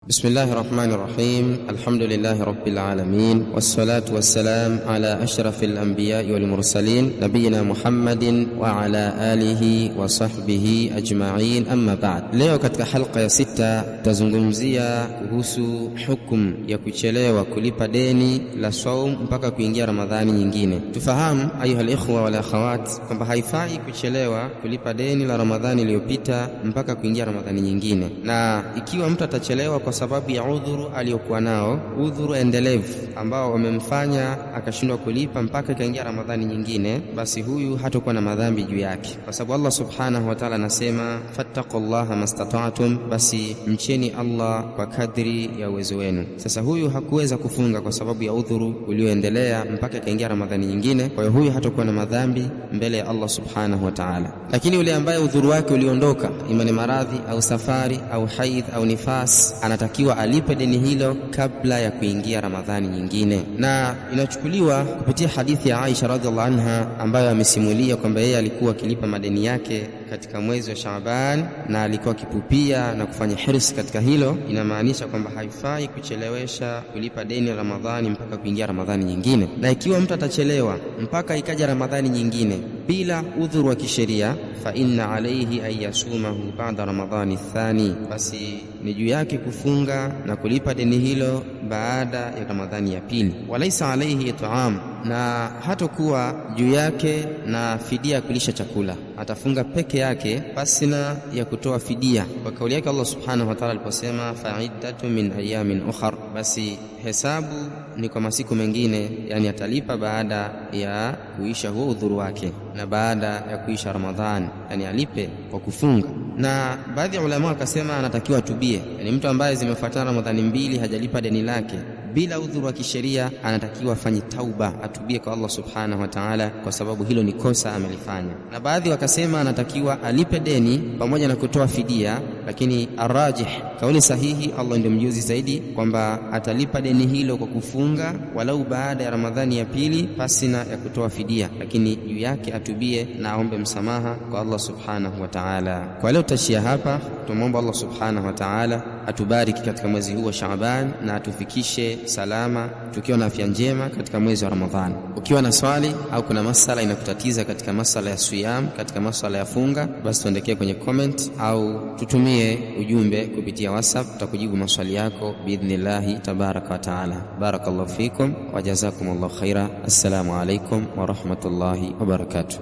بسم الله الرحمن الرحيم. الحمد لله رب العالمين، والصلاة والسلام على أشرف الأنبياء والمرسلين نبينا محمد وعلى آله وصحبه أجمعين. أما بعد. Leo katika halqa ya 6 tazungumzia kuhusu hukumu ya kuchelewa kulipa deni la saum mpaka kuingia Ramadhani nyingine. Tufahamu ayuha alikhwa wal akhawat kwamba haifai kuchelewa kulipa deni la Ramadhani iliyopita mpaka kuingia Ramadhani nyingine, na ikiwa mtu atachelewa kwa sababu ya udhuru aliyokuwa nao, udhuru endelevu ambao wamemfanya akashindwa kulipa mpaka ikaingia Ramadhani nyingine, basi huyu hatakuwa na madhambi juu yake, kwa sababu Allah subhanahu wa ta'ala anasema fattaqullaha mastata'tum, basi mcheni Allah kwa kadri ya uwezo wenu. Sasa huyu hakuweza kufunga kwa sababu ya udhuru ulioendelea mpaka ikaingia Ramadhani nyingine, kwa hiyo huyu hatakuwa na madhambi mbele ya Allah subhanahu wa ta'ala. Lakini yule ambaye udhuru wake uliondoka, ima ni maradhi au safari au haidh au nifas, anatakiwa alipe deni hilo kabla ya kuingia Ramadhani nyingine. Na inachukuliwa kupitia hadithi ya Aisha radhiallahu anha ambayo amesimulia kwamba yeye alikuwa akilipa madeni yake katika mwezi wa Shaaban na alikuwa akipupia na kufanya hirsi katika hilo. Inamaanisha kwamba haifai kuchelewesha kulipa deni la Ramadhani mpaka kuingia Ramadhani nyingine. Na ikiwa mtu atachelewa mpaka ikaja Ramadhani nyingine bila udhuru wa kisheria, fa inna alayhi an yasumahu ba'da Ramadhani thani, basi ni juu yake kufunga na kulipa deni hilo baada ya Ramadhani ya pili. Walaysa alayhi it'am, na hatakuwa juu yake na fidia kulisha chakula, atafunga peke yake pasina ya kutoa fidia, kwa kauli yake Allah subhanahu wa ta'ala aliposema fa'iddatu min ayamin ukhar, basi hesabu ni kwa masiku mengine, yani atalipa baada ya kuisha huo udhuru wake na baada ya kuisha Ramadhani, yani alipe kwa kufunga. Na baadhi ya ulama wakasema anatakiwa atubie, yani mtu ambaye zimefuatana Ramadhani mbili hajalipa deni lake bila udhuru wa kisheria, anatakiwa afanye tauba, atubie kwa Allah subhanahu wa ta'ala, kwa sababu hilo ni kosa amelifanya. Na baadhi wakasema anatakiwa alipe deni pamoja na kutoa fidia, lakini arrajih, kauli sahihi, Allah ndiye mjuzi zaidi, kwamba atalipa deni hilo kwa kufunga walau baada ya Ramadhani ya pili pasina ya kutoa fidia, lakini juu yake atubie na aombe msamaha kwa Allah subhanahu wa ta'ala. Kwa leo tutashia hapa. Tumomba Allah subhanahu wa ta'ala atubariki katika mwezi huu wa Shaaban na atufikishe salama tukiwa na afya njema katika mwezi wa Ramadhani. Ukiwa na swali au kuna masala inakutatiza katika masala ya siyam, katika masala ya funga, basi tuandikie kwenye comment au tutumie ujumbe kupitia WhatsApp, tutakujibu maswali yako biidhnillah tabaraka wa taala. Barakallahu fikum wa jazakumullahu khaira. Assalamu alaikum wa rahmatullahi wa barakatuh.